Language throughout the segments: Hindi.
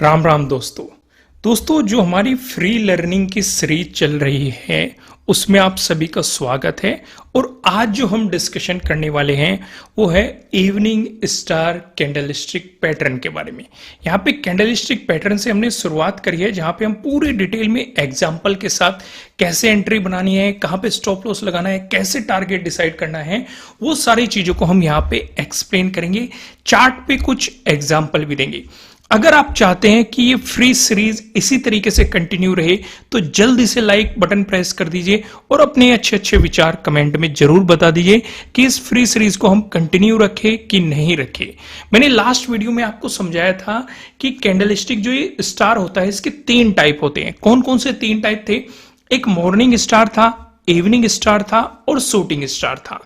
राम राम दोस्तों जो हमारी फ्री लर्निंग की सीरीज चल रही है उसमें आप सभी का स्वागत है। और आज जो हम डिस्कशन करने वाले हैं वो है इवनिंग स्टार कैंडलस्टिक पैटर्न के बारे में। यहाँ पे कैंडलस्टिक पैटर्न से हमने शुरुआत करी है, जहाँ पे हम पूरी डिटेल में एग्जाम्पल के साथ कैसे एंट्री बनानी है, कहाँ पे स्टॉप लॉस लगाना है, कैसे टारगेट डिसाइड करना है, वो सारी चीजों को हम यहाँ पे एक्सप्लेन करेंगे। चार्ट पे कुछ एग्जाम्पल भी देंगे। अगर आप चाहते हैं कि ये फ्री सीरीज इसी तरीके से कंटिन्यू रहे तो जल्दी से लाइक बटन प्रेस कर दीजिए और अपने अच्छे अच्छे विचार कमेंट में जरूर बता दीजिए कि इस फ्री सीरीज को हम कंटिन्यू रखें कि नहीं रखें। मैंने लास्ट वीडियो में आपको समझाया था कि कैंडलस्टिक जो ये स्टार होता है इसके 3 टाइप होते हैं। कौन कौन से 3 टाइप थे? एक मॉर्निंग स्टार था, इवनिंग स्टार था और शूटिंग स्टार था।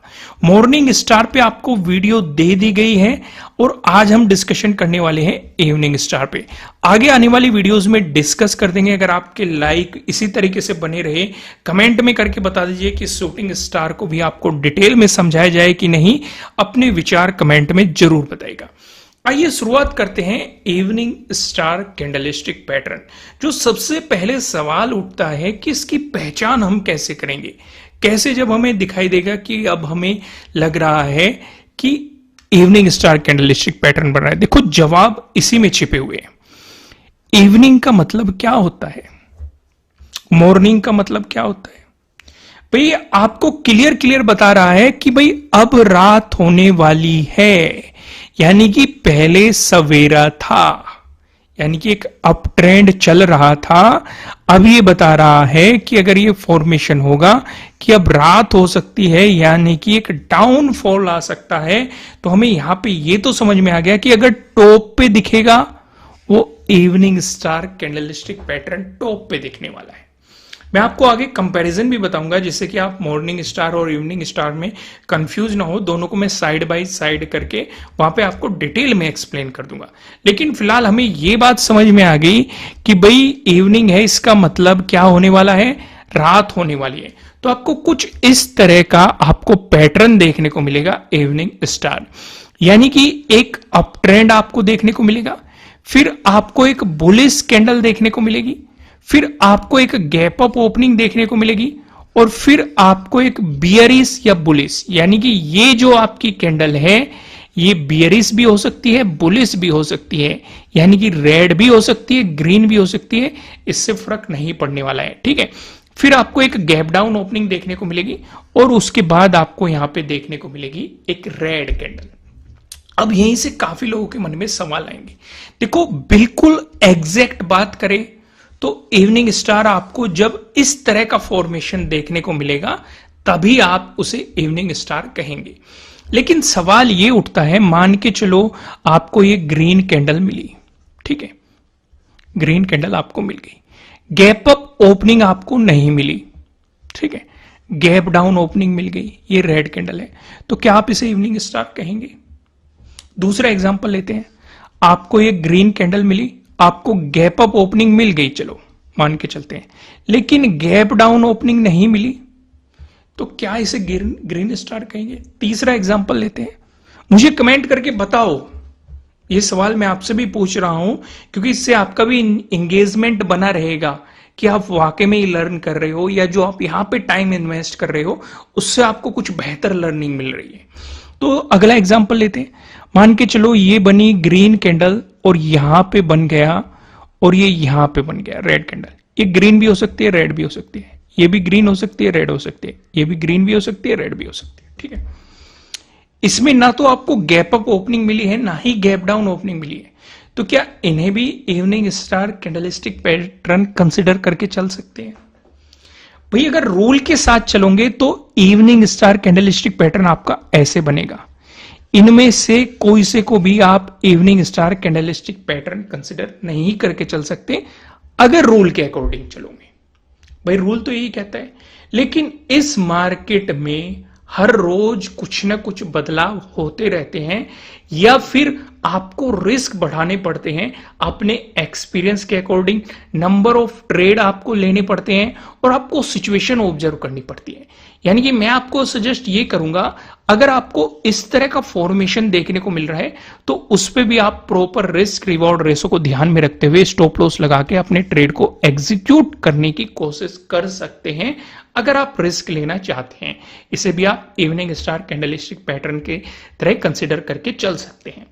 मॉर्निंग स्टार पे आपको वीडियो दे दी गई है और आज हम डिस्कशन करने वाले हैं इवनिंग स्टार पे। आगे आने वाली वीडियोस में डिस्कस कर देंगे। अगर आपके लाइक इसी तरीके से बने रहे, कमेंट में करके बता दीजिए कि शूटिंग स्टार को भी आपको डिटेल में समझाया जाए कि नहीं। अपने विचार कमेंट में जरूर बताइएगा। आइए शुरुआत करते हैं इवनिंग स्टार कैंडलस्टिक पैटर्न। जो सबसे पहले सवाल उठता है कि इसकी पहचान हम कैसे करेंगे, कैसे जब हमें दिखाई देगा कि अब हमें लग रहा है कि इवनिंग स्टार कैंडलस्टिक पैटर्न बन रहा है। देखो जवाब इसी में छिपे हुए हैं। इवनिंग का मतलब क्या होता है, मॉर्निंग का मतलब क्या होता है? भाई आपको क्लियर बता रहा है कि भाई अब रात होने वाली है, यानी कि पहले सवेरा था, यानी कि एक अप ट्रेंड चल रहा था। अब ये बता रहा है कि अगर ये फॉर्मेशन होगा कि अब रात हो सकती है, यानी कि एक डाउनफॉल आ सकता है। तो हमें यहां पे ये तो समझ में आ गया कि अगर टॉप पे दिखेगा वो evening star candlestick pattern top पे दिखने वाला है। मैं आपको आगे कंपैरिजन भी बताऊंगा जिससे कि आप मॉर्निंग स्टार और इवनिंग स्टार में कंफ्यूज ना हो। दोनों को मैं साइड बाय साइड करके वहां पे आपको डिटेल में एक्सप्लेन कर दूंगा। लेकिन फिलहाल हमें ये बात समझ में आ गई कि भाई इवनिंग है, इसका मतलब क्या होने वाला है, रात होने वाली है। तो आपको कुछ इस तरह का आपको पैटर्न देखने को मिलेगा इवनिंग स्टार, यानी कि एक अप ट्रेंड आपको देखने को मिलेगा, फिर आपको एक बुलिश कैंडल देखने को मिलेगी, फिर आपको एक गैप अप ओपनिंग देखने को मिलेगी और फिर आपको एक बियरिश या बुलिश, यानी कि ये जो आपकी कैंडल है ये बियरिश भी हो सकती है, बुलिश भी हो सकती है, यानी कि रेड भी हो सकती है, ग्रीन भी हो सकती है, इससे फर्क नहीं पड़ने वाला है। ठीक है। फिर आपको एक गैप डाउन ओपनिंग देखने को मिलेगी और उसके बाद आपको यहां पे देखने को मिलेगी एक रेड कैंडल। अब यहीं से काफी लोगों के मन में सवाल आएंगे। देखो बिल्कुल एग्जैक्ट बात करें तो इवनिंग स्टार आपको जब इस तरह का फॉर्मेशन देखने को मिलेगा तभी आप उसे इवनिंग स्टार कहेंगे। लेकिन सवाल ये उठता है, मान के चलो आपको ये ग्रीन कैंडल मिली, ठीक है, ग्रीन कैंडल आपको मिल गई, गैप अप ओपनिंग आपको नहीं मिली, ठीक है, गैप डाउन ओपनिंग मिल गई, ये रेड कैंडल है, तो क्या आप इसे इवनिंग स्टार कहेंगे? दूसरा एग्जांपल लेते हैं। आपको ये ग्रीन कैंडल मिली, आपको गैप अप ओपनिंग मिल गई, चलो मान के चलते हैं, लेकिन गैप डाउन ओपनिंग नहीं मिली, तो क्या इसे ग्रीन स्टार कहेंगे? तीसरा एग्जांपल लेते हैं। मुझे कमेंट करके बताओ, ये सवाल मैं आपसे भी पूछ रहा हूं क्योंकि इससे आपका भी एंगेजमेंट बना रहेगा कि आप वाकई में लर्न कर रहे हो या जो आप यहां पे टाइम इन्वेस्ट कर रहे हो उससे आपको कुछ बेहतर लर्निंग मिल रही है। तो अगला एग्जांपल लेते हैं। मान के चलो ये बनी ग्रीन कैंडल और यहां पे बन गया और ये यहां पे बन गया रेड कैंडल। ये ग्रीन भी हो सकती है, रेड भी हो सकती है, ये भी ग्रीन हो सकती है, रेड हो सकती है, ये भी ग्रीन भी हो सकती है, रेड भी हो सकती है। ठीक है। इसमें ना तो आपको गैप अप ओपनिंग मिली है ना ही गैप डाउन ओपनिंग मिली है, तो क्या इन्हें भी evening star candlestick pattern consider करके चल सकते हैं? भाई अगर रूल के साथ चलोगे तो इवनिंग स्टार कैंडलस्टिक पैटर्न आपका ऐसे बनेगा। इनमें से कोई से को भी आप evening star candlestick pattern consider नहीं करके चल सकते अगर रूल के अकॉर्डिंग चलोगे। भाई रूल तो यही कहता है, लेकिन इस मार्केट में हर रोज कुछ ना कुछ बदलाव होते रहते हैं या फिर आपको रिस्क बढ़ाने पड़ते हैं अपने एक्सपीरियंस के अकॉर्डिंग, नंबर ऑफ ट्रेड आपको लेने पड़ते हैं और आपको सिचुएशन ऑब्जर्व करनी पड़ती है। यानी कि मैं आपको सजेस्ट ये करूंगा, अगर आपको इस तरह का फॉर्मेशन देखने को मिल रहा है तो उस पे भी आप प्रॉपर रिस्क रिवॉर्ड रेशो को ध्यान में रखते हुए स्टॉप लॉस लगा के अपने ट्रेड को एग्जीक्यूट करने की कोशिश कर सकते हैं, अगर आप रिस्क लेना चाहते हैं। इसे भी आप इवनिंग स्टार कैंडलस्टिक पैटर्न के तरह कंसिडर करके चल सकते हैं,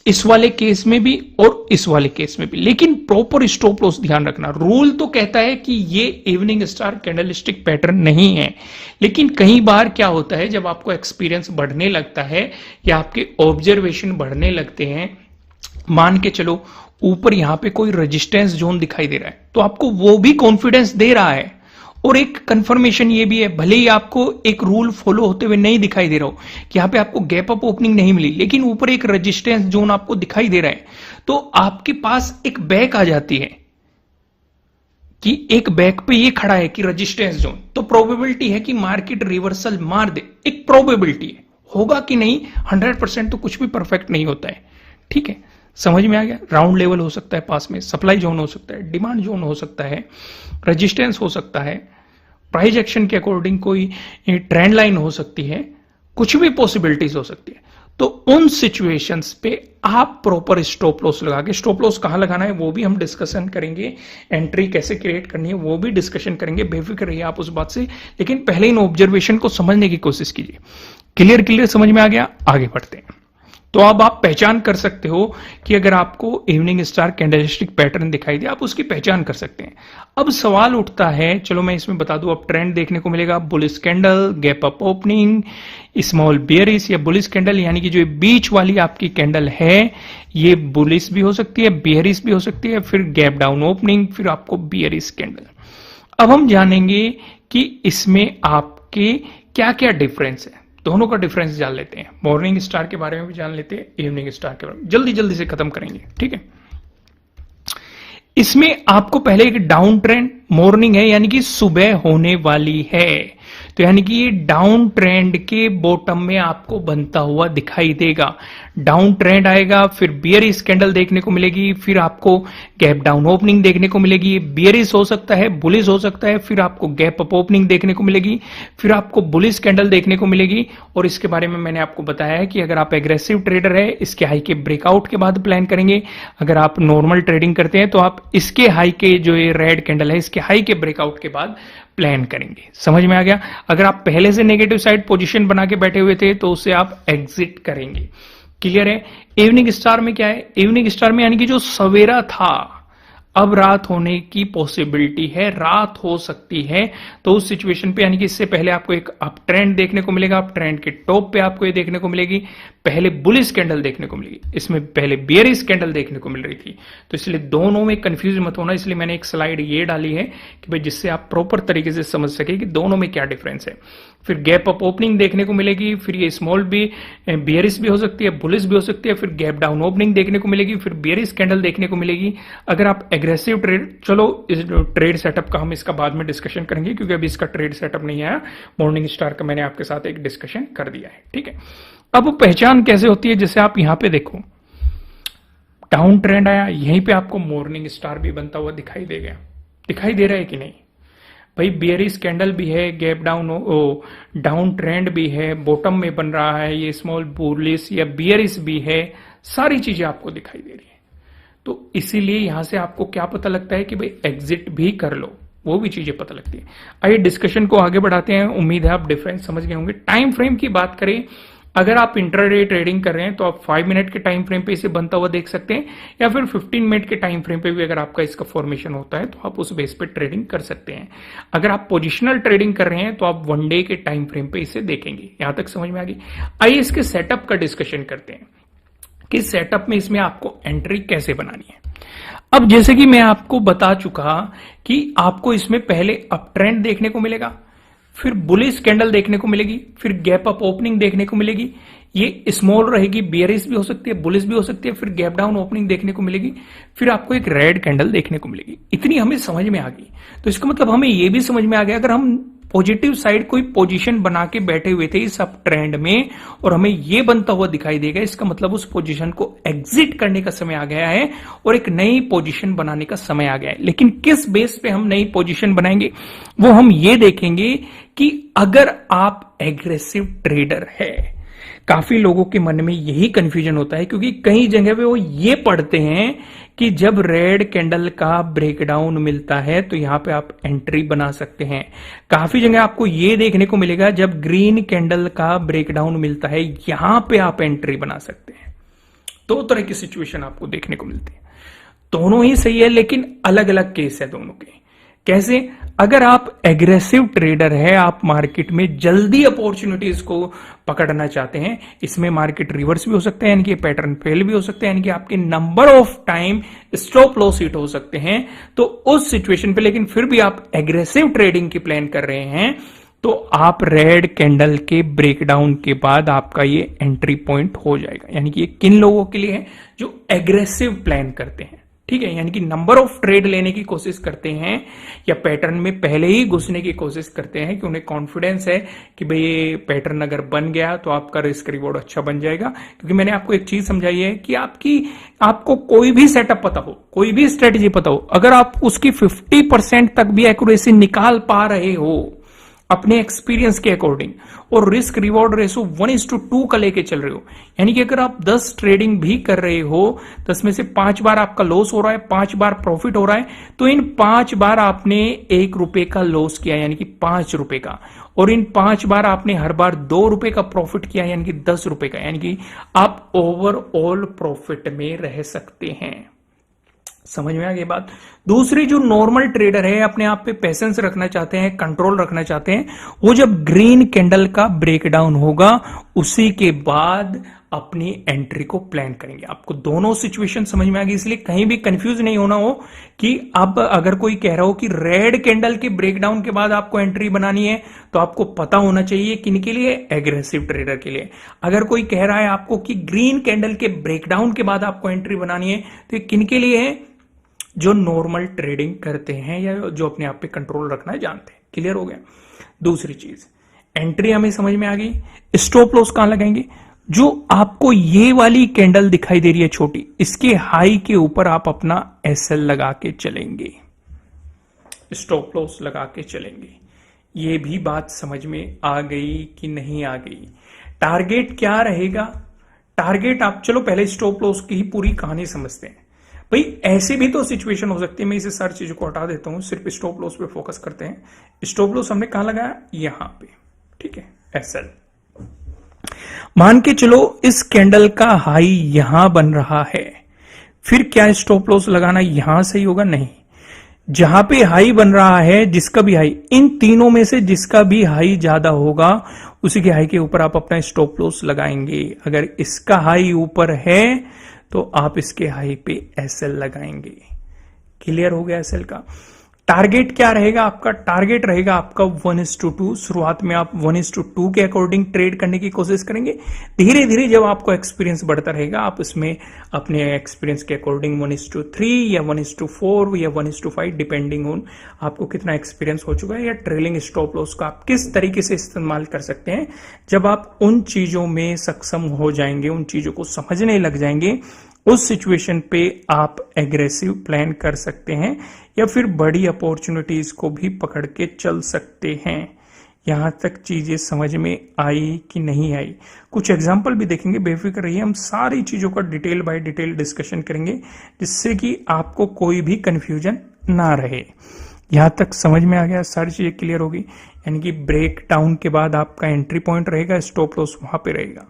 इस वाले केस में भी और इस वाले केस में भी। लेकिन प्रॉपर स्टॉप लॉस ध्यान रखना। रूल तो कहता है कि ये इवनिंग स्टार कैंडलस्टिक पैटर्न नहीं है, लेकिन कई बार क्या होता है, जब आपको एक्सपीरियंस बढ़ने लगता है या आपके ऑब्जर्वेशन बढ़ने लगते हैं, मान के चलो ऊपर यहां पे कोई रेजिस्टेंस जोन दिखाई दे रहा है, तो आपको वो भी कॉन्फिडेंस दे रहा है। और एक कंफर्मेशन ये भी है, भले ही आपको एक रूल फॉलो होते हुए नहीं दिखाई दे रहा हो कि यहां पे आपको गैप अप ओपनिंग नहीं मिली, लेकिन ऊपर एक रेजिस्टेंस जोन आपको दिखाई दे रहा है, तो आपके पास एक बैक आ जाती है कि एक बैक पे ये खड़ा है कि रेजिस्टेंस जोन, तो प्रोबेबिलिटी है कि मार्केट रिवर्सल मार दे। एक प्रोबेबिलिटी है, होगा कि नहीं 100% तो कुछ भी परफेक्ट नहीं होता है। ठीक है, समझ में आ गया। राउंड लेवल हो सकता है, पास में सप्लाई जोन हो सकता है, डिमांड जोन हो सकता है, रेजिस्टेंस हो सकता है, प्राइस एक्शन के अकॉर्डिंग कोई ट्रेंड लाइन हो सकती है, कुछ भी पॉसिबिलिटीज हो सकती है। तो उन सिचुएशंस पे आप प्रॉपर स्टॉप लॉस लगा के, स्टॉप लॉस कहां लगाना है वो भी हम डिस्कशन करेंगे, एंट्री कैसे क्रिएट करनी है वो भी डिस्कशन करेंगे, बेफिक्र रहिए आप उस बात से। लेकिन पहले इन ऑब्जर्वेशन को समझने की कोशिश कीजिए। क्लियर समझ में आ गया, आगे बढ़ते हैं। तो अब आप पहचान कर सकते हो कि अगर आपको इवनिंग स्टार कैंडलस्टिक पैटर्न दिखाई दे, आप उसकी पहचान कर सकते हैं। अब सवाल उठता है, चलो मैं इसमें बता दूं, अब ट्रेंड देखने को मिलेगा bullish candle, gap up opening, small bearish या बुलिश कैंडल, यानी कि जो बीच वाली आपकी कैंडल है ये बुलिश भी हो सकती है, बेयरिश भी हो सकती है, फिर गैप डाउन ओपनिंग, फिर आपको बेयरिश कैंडल। अब हम जानेंगे कि इसमें आपके क्या क्या डिफरेंस है, दोनों का डिफरेंस जान लेते हैं। मॉर्निंग स्टार के बारे में भी जान लेते हैं, इवनिंग स्टार के बारे में जल्दी से खत्म करेंगे। ठीक है, इसमें आपको पहले एक डाउन ट्रेंड, मॉर्निंग है यानी कि सुबह होने वाली है, तो यानी कि ये डाउन ट्रेंड के बॉटम में आपको बनता हुआ दिखाई देगा। डाउन ट्रेंड आएगा, फिर बियरिश कैंडल देखने को मिलेगी, फिर आपको गैप डाउन ओपनिंग देखने को मिलेगी, बियरिश हो सकता है, बुलिश हो सकता है, फिर आपको गैप अप ओपनिंग देखने को मिलेगी, फिर आपको बुलिश कैंडल देखने को मिलेगी। और इसके बारे में मैंने आपको बताया है कि अगर आप एग्रेसिव ट्रेडर है, इसके हाई के ब्रेकआउट के बाद प्लान करेंगे। अगर आप नॉर्मल ट्रेडिंग करते हैं तो आप इसके हाई के, जो ये रेड कैंडल है, इसके हाई के ब्रेकआउट के बाद प्लान करेंगे। समझ में आ गया। अगर आप पहले से नेगेटिव साइड पोजीशन बना के बैठे हुए थे तो उसे आप एग्जिट करेंगे। क्लियर है। इवनिंग स्टार में क्या है, इवनिंग स्टार में यानी कि जो सवेरा था अब रात होने की पॉसिबिलिटी है, रात हो सकती है। तो उस सिचुएशन पे यानी कि इससे पहले आपको एक अप ट्रेंड देखने को मिलेगा, अप ट्रेंड के टॉप पे आपको ये देखने को मिलेगी, पहले बुलिश कैंडल देखने को मिलेगी, इसमें पहले बेयरिश कैंडल देखने को मिल रही थी। तो इसलिए दोनों में कंफ्यूज मत होना, इसलिए मैंने एक स्लाइड ये डाली है कि भाई जिससे आप प्रॉपर तरीके से समझ सके कि दोनों में क्या डिफरेंस है। फिर गैप अप ओपनिंग देखने को मिलेगी, फिर ये स्मॉल भी बेयरिश भी हो सकती है, बुलिश भी हो सकती है, फिर गैप डाउन ओपनिंग देखने को मिलेगी, फिर बेयरिश कैंडल देखने को मिलेगी। अगर आप एग्रेसिव ट्रेड, चलो इस ट्रेड सेटअप का हम इसका बाद में डिस्कशन करेंगे क्योंकि अभी इसका ट्रेड सेटअप नहीं आया, मॉर्निंग स्टार का मैंने आपके साथ एक डिस्कशन कर दिया है। ठीक है, अब पहचान कैसे होती है, जैसे आप यहां पे देखो डाउन ट्रेंड आया, यहीं पे आपको मॉर्निंग स्टार भी बनता हुआ दिखाई दे गया, दिखाई दे रहा है कि नहीं भाई। बेयरिश कैंडल भी है, गैप डाउन डाउन ट्रेंड भी है, बॉटम में बन रहा है, ये स्मॉल बुलिश या बेयरिश भी है, सारी चीजें आपको दिखाई दे रही है। तो इसीलिए यहां से आपको क्या पता लगता है कि भाई एग्जिट भी कर लो, वो भी चीजें पता लगती है। आइए डिस्कशन को आगे बढ़ाते हैं, उम्मीद है आप डिफरेंस समझ गए होंगे। टाइम फ्रेम की बात करें, अगर आप इंट्राडे ट्रेडिंग कर रहे हैं तो आप 5 मिनट के टाइम फ्रेम पे इसे बनता हुआ देख सकते हैं, या फिर 15 मिनट के टाइम फ्रेम पे भी अगर आपका इसका फॉर्मेशन होता है तो आप उस बेस पे ट्रेडिंग कर सकते हैं। अगर आप पोजिशनल ट्रेडिंग कर रहे हैं तो आप 1 डे के टाइम फ्रेम पे इसे देखेंगे। यहां तक समझ में आ गई। आइए इसके सेटअप का डिस्कशन करते हैं कि सेटअप में इसमें आपको एंट्री कैसे बनानी है। अब जैसे कि मैं आपको बता चुका कि आपको इसमें पहले अप ट्रेंड देखने को मिलेगा, फिर बुलिश कैंडल देखने को मिलेगी, फिर गैप अप ओपनिंग देखने को मिलेगी, ये स्मॉल रहेगी, बेयरिश भी हो सकती है, बुलिश भी हो सकती है, फिर गैप डाउन ओपनिंग देखने को मिलेगी, फिर आपको एक रेड कैंडल देखने को मिलेगी। इतनी हमें समझ में आ गई। तो इसका मतलब हमें यह भी समझ में आ गया, अगर हम पॉजिटिव साइड कोई पोजीशन बना के बैठे हुए थे इस अप ट्रेंड में और हमें ये बनता हुआ दिखाई देगा, इसका मतलब उस पोजीशन को एग्जिट करने का समय आ गया है और एक नई पोजीशन बनाने का समय आ गया है। लेकिन किस बेस पे हम नई पोजीशन बनाएंगे वो हम ये देखेंगे कि अगर आप एग्रेसिव ट्रेडर है। काफी लोगों के मन में यही कंफ्यूजन होता है क्योंकि कई जगह पे वो ये पढ़ते हैं कि जब रेड कैंडल का ब्रेकडाउन मिलता है तो यहां पे आप एंट्री बना सकते हैं। काफी जगह आपको ये देखने को मिलेगा जब ग्रीन कैंडल का ब्रेकडाउन मिलता है यहां पे आप एंट्री बना सकते हैं। दो तरह की सिचुएशन आपको देखने को मिलती है, दोनों ही सही है लेकिन अलग अलग केस है दोनों के। कैसे? अगर आप एग्रेसिव ट्रेडर है, आप मार्केट में जल्दी अपॉर्चुनिटीज को पकड़ना चाहते हैं, इसमें मार्केट रिवर्स भी हो सकता है यानी कि पैटर्न फेल भी हो सकते हैं, यानी कि आपके number of time stop loss hit हो सकते हैं। तो उस सिचुएशन पे लेकिन फिर भी आप एग्रेसिव ट्रेडिंग की प्लान कर रहे हैं तो आप रेड कैंडल के ब्रेकडाउन के बाद आपका ये एंट्री पॉइंट हो जाएगा। यानी कि ये किन लोगों के लिए है? जो एग्रेसिव प्लान करते हैं, ठीक है, यानी कि नंबर ऑफ ट्रेड लेने की कोशिश करते हैं या पैटर्न में पहले ही घुसने की कोशिश करते हैं कि उन्हें कॉन्फिडेंस है कि भाई ये पैटर्न अगर बन गया तो आपका रिस्क रिवॉर्ड अच्छा बन जाएगा। क्योंकि मैंने आपको एक चीज समझाई है कि आपको कोई भी सेटअप पता हो, कोई भी स्ट्रेटेजी पता हो, अगर आप उसकी 50% तक भी एक्यूरेसी निकाल पा रहे हो अपने एक्सपीरियंस के अकॉर्डिंग और रिस्क रिवॉर्ड रेशो 1:2 का लेके चल रहे हो, यानी कि अगर आप 10 ट्रेडिंग भी कर रहे हो, 10 में से 5 बार आपका लॉस हो रहा है, 5 बार प्रॉफिट हो रहा है, तो इन 5 बार आपने 1 रुपए का लॉस किया यानी कि 5 रुपए का, और इन 5 बार आपने हर बार 2 रुपए का प्रॉफिट किया यानी कि 10 रुपए का, यानी कि आप ओवरऑल प्रॉफिट में रह सकते हैं। समझ में आ गई बात? दूसरी जो नॉर्मल ट्रेडर है, अपने आप पे पेशेंस रखना चाहते हैं, कंट्रोल रखना चाहते हैं, वो जब ग्रीन कैंडल का ब्रेकडाउन होगा उसी के बाद अपनी एंट्री को प्लान करेंगे। आपको दोनों सिचुएशन समझ में आ गई, इसलिए कहीं भी कंफ्यूज नहीं होना हो कि अब अगर कोई कह रहा हो कि रेड कैंडल के ब्रेकडाउन के बाद आपको एंट्री बनानी है तो आपको पता होना चाहिए किन के लिए? एग्रेसिव ट्रेडर के लिए। अगर कोई कह रहा है आपको कि ग्रीन कैंडल के ब्रेकडाउन के बाद आपको एंट्री बनानी है तो किन के लिए है? जो नॉर्मल ट्रेडिंग करते हैं या जो अपने आप पे कंट्रोल रखना जानते हैं। क्लियर हो गया? दूसरी चीज, एंट्री हमें समझ में आ गई। स्टॉप लॉस कहां लगाएंगे? जो आपको ये वाली कैंडल दिखाई दे रही है छोटी, इसके हाई के ऊपर आप अपना एसएल लगा के चलेंगे, स्टॉप लॉस लगा के चलेंगे। ये भी बात समझ में आ गई कि नहीं आ गई? टारगेट क्या रहेगा? टारगेट आप चलो पहले स्टॉप लॉस की ही पूरी कहानी समझते हैं। भाई ऐसे भी तो सिचुएशन हो सकती है, मैं इसे सारी चीजों को हटा देता हूं, सिर्फ स्टॉप लॉस पे फोकस करते हैं। स्टॉप लॉस हमने कहां लगाया? यहां पे, ठीक है, एसएल। मान के चलो इस कैंडल का हाई यहां बन रहा है, फिर क्या स्टॉप लॉस लगाना यहां सही होगा? नहीं, जहां पे हाई बन रहा है, जिसका भी हाई, इन तीनों में से जिसका भी हाई ज्यादा होगा उसी के हाई के ऊपर आप अपना स्टॉप लॉस लगाएंगे। अगर इसका हाई ऊपर है तो आप इसके हाई पे एसएल लगाएंगे। क्लियर हो गया? एसएल का टारगेट क्या रहेगा आपका? टारगेट रहेगा आपका 1:2। शुरुआत में आप 1:2 के अकॉर्डिंग ट्रेड करने की कोशिश करेंगे। धीरे धीरे जब आपको एक्सपीरियंस बढ़ता रहेगा आप इसमें अपने एक्सपीरियंस के अकॉर्डिंग 1:3 या 1:4 या 1:5 डिपेंडिंग ऑन आपको कितना एक्सपीरियंस हो चुका है, या ट्रेलिंग स्टॉप लॉस का आप किस तरीके से इस्तेमाल कर सकते हैं। जब आप उन चीजों में सक्षम हो जाएंगे, उन चीजों को समझने लग जाएंगे, उस सिचुएशन पे आप एग्रेसिव प्लान कर सकते हैं या फिर बड़ी अपॉर्चुनिटीज को भी पकड़ के चल सकते हैं। यहां तक चीजें समझ में आई कि नहीं आई? कुछ एग्जांपल भी देखेंगे, बेफिक्र रहिए, हम सारी चीजों का डिटेल बाय डिटेल डिस्कशन करेंगे जिससे कि आपको कोई भी कंफ्यूजन ना रहे। यहां तक समझ में आ गया? सारी चीजें क्लियर होगी। यानी कि ब्रेक डाउन के बाद आपका एंट्री पॉइंट रहेगा, स्टॉप लॉस वहां पे रहेगा।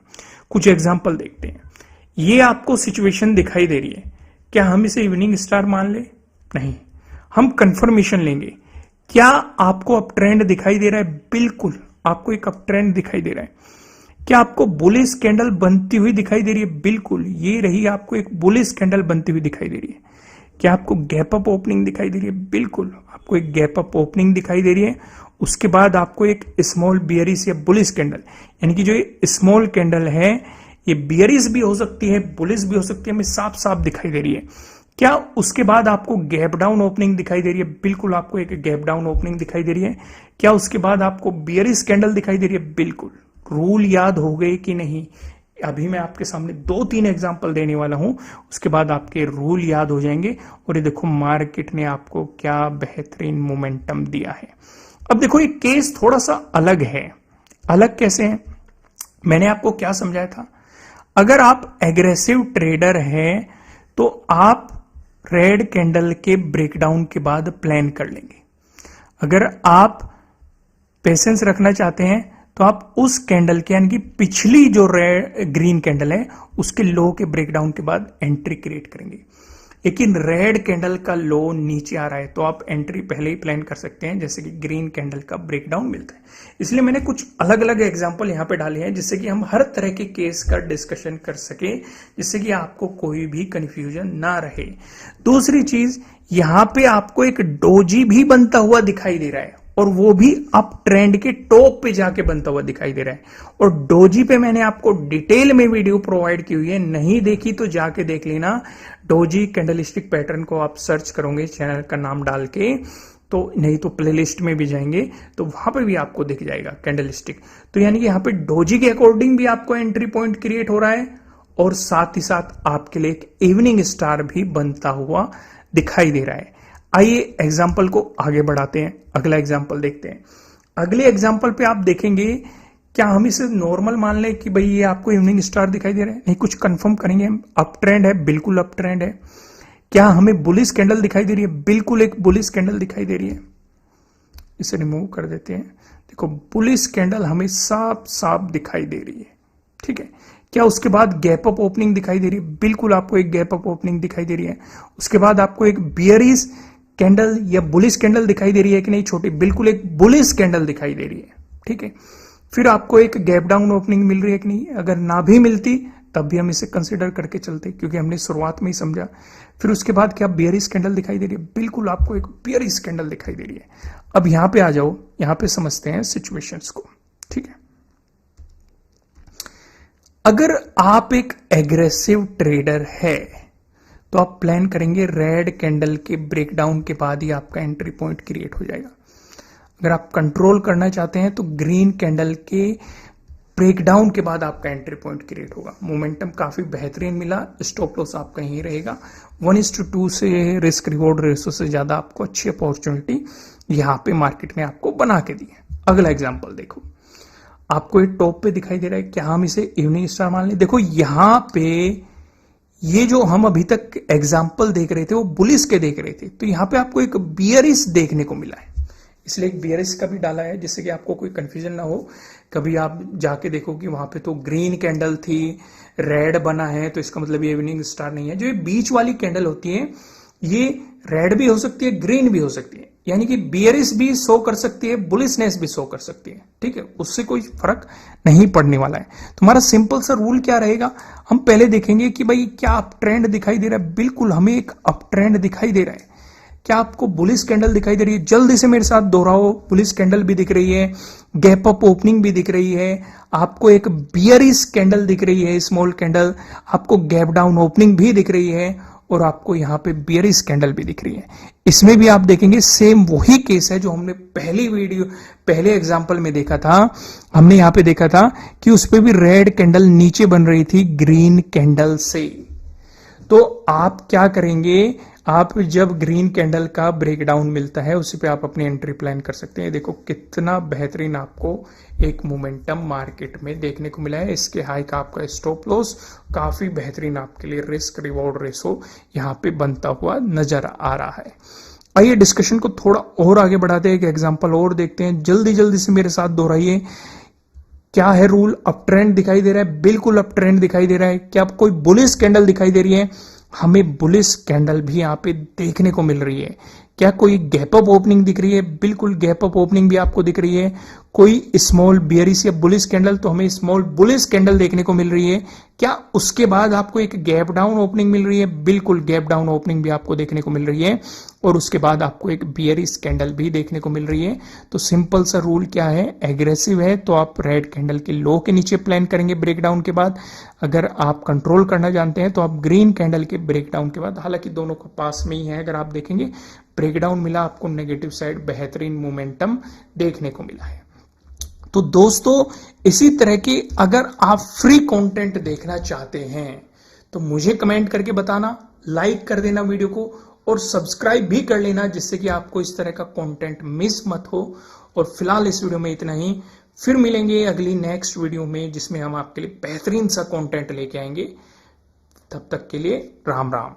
कुछ एग्जाम्पल देखते हैं। ये आपको सिचुएशन दिखाई दे रही है, क्या हम इसे इवनिंग स्टार मान ले? नहीं, हम कंफर्मेशन लेंगे। क्या आपको अप ट्रेंड दिखाई दे रहा है? बिल्कुल आपको एक अप ट्रेंड दिखाई दे रहा है। क्या आपको बुलिश कैंडल बनती हुई दिखाई दे रही है? बिल्कुल, ये रही आपको एक बुलिश कैंडल बनती हुई दिखाई दे रही है। क्या आपको गैप अप ओपनिंग दिखाई दे रही है? बिल्कुल आपको एक गैप अप ओपनिंग दिखाई दे रही है। उसके बाद आपको एक स्मॉल बियरिश या बुलिश कैंडल, यानी कि जो स्मॉल कैंडल है ये बियरिश भी हो सकती है, बुलिश भी हो सकती है, हमें साफ साफ दिखाई दे रही है। क्या उसके बाद आपको गैप डाउन ओपनिंग दिखाई दे रही है? बिल्कुल आपको एक गैप डाउन ओपनिंग दिखाई दे रही है। क्या उसके बाद आपको बियरिश कैंडल दिखाई दे रही है? बिल्कुल। रूल याद हो गए कि नहीं? अभी मैं आपके सामने 2-3 एग्जांपल देने वाला हूं, उसके बाद आपके रूल याद हो जाएंगे। और ये देखो मार्केट ने आपको क्या बेहतरीन मोमेंटम दिया है। अब देखो ये केस थोड़ा सा अलग है। अलग कैसे है? मैंने आपको क्या समझाया था? अगर आप एग्रेसिव ट्रेडर हैं तो आप रेड कैंडल के ब्रेकडाउन के बाद प्लान कर लेंगे। अगर आप पेशेंस रखना चाहते हैं तो आप उस कैंडल के यानी कि पिछली जो रेड ग्रीन कैंडल है उसके लो के ब्रेकडाउन के बाद एंट्री क्रिएट करेंगे। लेकिन रेड कैंडल का लो नीचे आ रहा है तो आप एंट्री पहले ही प्लान कर सकते हैं, जैसे कि ग्रीन कैंडल का ब्रेकडाउन मिलता है। इसलिए मैंने कुछ अलग अलग एग्जांपल यहां पे डाले हैं जिससे कि हम हर तरह के केस का डिस्कशन कर सके, जिससे कि आपको कोई भी कंफ्यूजन ना रहे। दूसरी चीज, यहां पे आपको एक डोजी भी बनता हुआ दिखाई दे रहा है और वो भी अप ट्रेंड के टॉप पे जाके बनता हुआ दिखाई दे रहा है। और डोजी पे मैंने आपको डिटेल में वीडियो प्रोवाइड की हुई है, नहीं देखी तो जाके देख लेना। डोजी कैंडलस्टिक पैटर्न को आप सर्च करोगे चैनल का नाम डाल के, तो नहीं तो प्लेलिस्ट में भी जाएंगे तो वहां पर भी आपको दिख जाएगा कैंडलस्टिक। तो यानी कि यहाँ पे डोजी के अकॉर्डिंग भी आपको एंट्री पॉइंट क्रिएट हो रहा है और साथ ही साथ आपके लिए एक इवनिंग स्टार भी बनता हुआ दिखाई दे रहा है। आइए एग्जाम्पल को आगे बढ़ाते हैं, अगला एग्जाम्पल देखते हैं। अगले एग्जाम्पल पे आप देखेंगे, क्या हम इसे नॉर्मल मान लें कि भाई ये आपको इवनिंग स्टार दिखाई दे रहा है? नहीं, कुछ कंफर्म करेंगे हम। अप ट्रेंड है, बिल्कुल अप ट्रेंड है। क्या हमें बुलिश कैंडल दिखाई दे रही है? बिल्कुल एक बुलिश कैंडल दिखाई दे रही है। इसे रिमूव कर देते हैं। देखो बुलिश कैंडल हमें साफ साफ दिखाई दे रही है, ठीक है। क्या उसके बाद गैप अप ओपनिंग दिखाई दे रही है? बिल्कुल आपको एक गैप अप ओपनिंग दिखाई दे रही है। उसके बाद आपको एक बियरिश कैंडल या बुलिश कैंडल दिखाई दे रही है कि नहीं? छोटी, बिल्कुल एक बुलिश कैंडल दिखाई दे रही है, ठीक है। फिर आपको एक गैप डाउन ओपनिंग मिल रही है कि नहीं? अगर ना भी मिलती तब भी हम इसे कंसीडर करके चलते, क्योंकि हमने शुरुआत में ही समझा। फिर उसके बाद क्या बियरिश कैंडल दिखाई दे रही है? बिल्कुल आपको एक बियरिश कैंडल दिखाई दे रही है। अब यहां पे आ जाओ, यहां पे समझते हैं सिचुएशंस को, ठीक है। अगर आप एक एग्रेसिव ट्रेडर है तो आप प्लान करेंगे रेड कैंडल के ब्रेकडाउन के बाद ही आपका एंट्री पॉइंट क्रिएट हो जाएगा। अगर आप कंट्रोल करना चाहते हैं तो ग्रीन कैंडल के ब्रेकडाउन के बाद आपका एंट्री पॉइंट क्रिएट होगा। मोमेंटम काफी बेहतरीन मिला, स्टॉप लॉस आपका यही रहेगा। 1:2 से रिस्क रिवॉर्ड रेशो से ज्यादा आपको अच्छी अपॉर्चुनिटी यहां पे मार्केट ने आपको बना के दी है। अगला एग्जांपल देखो, आपको ये टॉप पे दिखाई दे रहा है, क्या हम इसे इवनिंग स्टार मान लें? देखो यहां पे ये जो हम अभी तक एग्जाम्पल देख रहे थे वो बुलिश के देख रहे थे, तो यहां पे आपको एक बियरिश देखने को मिला है, इसलिए एक बियरिश का भी डाला है जिससे कि आपको कोई कंफ्यूजन ना हो। कभी आप जाके देखो कि वहां पे तो ग्रीन कैंडल थी, रेड बना है, तो इसका मतलब ये इवनिंग स्टार नहीं है। जो ये बीच वाली कैंडल होती है ये रेड भी हो सकती है, ग्रीन भी हो सकती है, यानी कि बियरिश भी शो कर सकती है, बुलिशनेस भी शो कर सकती है, ठीक है। उससे कोई फर्क नहीं पड़ने वाला है। तुम्हारा सिंपल सा रूल क्या रहेगा, हम पहले देखेंगे कि भाई क्या अप ट्रेंड दिखाई दे रहा है? बिल्कुल हमें एक अप ट्रेंड दिखाई दे रहा है। क्या आपको बुलिश कैंडल दिखाई दे रही है? जल्दी से मेरे साथ दोहराओ। बुलिश कैंडल भी दिख रही है, गैप अप ओपनिंग भी दिख रही है, आपको एक बियरिश कैंडल दिख रही है, स्मॉल कैंडल, आपको गैप डाउन ओपनिंग भी दिख रही है और आपको यहां पे बियरिश कैंडल भी दिख रही है। इसमें भी आप देखेंगे सेम वही केस है जो हमने पहले एग्जांपल में देखा था। हमने यहां पे देखा था कि उस पे भी रेड कैंडल नीचे बन रही थी ग्रीन कैंडल से। तो आप क्या करेंगे, आप जब ग्रीन कैंडल का ब्रेकडाउन मिलता है उसी पे आप अपनी एंट्री प्लान कर सकते हैं। देखो कितना बेहतरीन आपको एक मोमेंटम मार्केट में देखने को मिला है। इसके हाई का आपका स्टॉप लॉस काफी बेहतरीन आपके लिए रिस्क रिवॉर्ड रेशो यहाँ पे बनता हुआ नजर आ रहा है। आइए डिस्कशन को थोड़ा और आगे बढ़ाते हैं, एक एग्जांपल और देखते हैं। जल्दी जल्दी से मेरे साथ दोहराइए। क्या है रूल? अप ट्रेंड दिखाई दे रहा है, बिल्कुल अप ट्रेंड दिखाई दे रहा है। क्या कोई बुलिश कैंडल दिखाई दे रही है? हमें बुलिश कैंडल भी यहां पे देखने को मिल रही है। क्या कोई गैप अप ओपनिंग दिख रही है? बिल्कुल गैप अप ओपनिंग भी आपको दिख रही है। कोई स्मॉल बियरिश या बुलिश कैंडल, तो हमें स्मॉल बुलिश कैंडल देखने को मिल रही है। क्या उसके बाद आपको एक गैप डाउन ओपनिंग मिल रही है? बिल्कुल गैप डाउन ओपनिंग भी आपको देखने को मिल रही है और उसके बाद आपको एक बियरिश कैंडल भी देखने को मिल रही है। तो सिंपल सा रूल क्या है, एग्रेसिव है तो आप रेड कैंडल के लो के नीचे प्लान करेंगे ब्रेकडाउन के बाद। अगर आप कंट्रोल करना जानते हैं तो आप ग्रीन कैंडल के ब्रेकडाउन के बाद, हालांकि दोनों को पास में ही है, अगर आप देखेंगे ब्रेकडाउन मिला आपको, नेगेटिव साइड बेहतरीन मोमेंटम देखने को मिला है। तो दोस्तों इसी तरह की अगर आप फ्री कंटेंट देखना चाहते हैं तो मुझे कमेंट करके बताना, लाइक कर देना वीडियो को और सब्सक्राइब भी कर लेना, जिससे कि आपको इस तरह का कंटेंट मिस मत हो। और फिलहाल इस वीडियो में इतना ही, फिर मिलेंगे अगली नेक्स्ट वीडियो में जिसमें हम आपके लिए बेहतरीन सा कंटेंट लेके आएंगे। तब तक के लिए राम राम।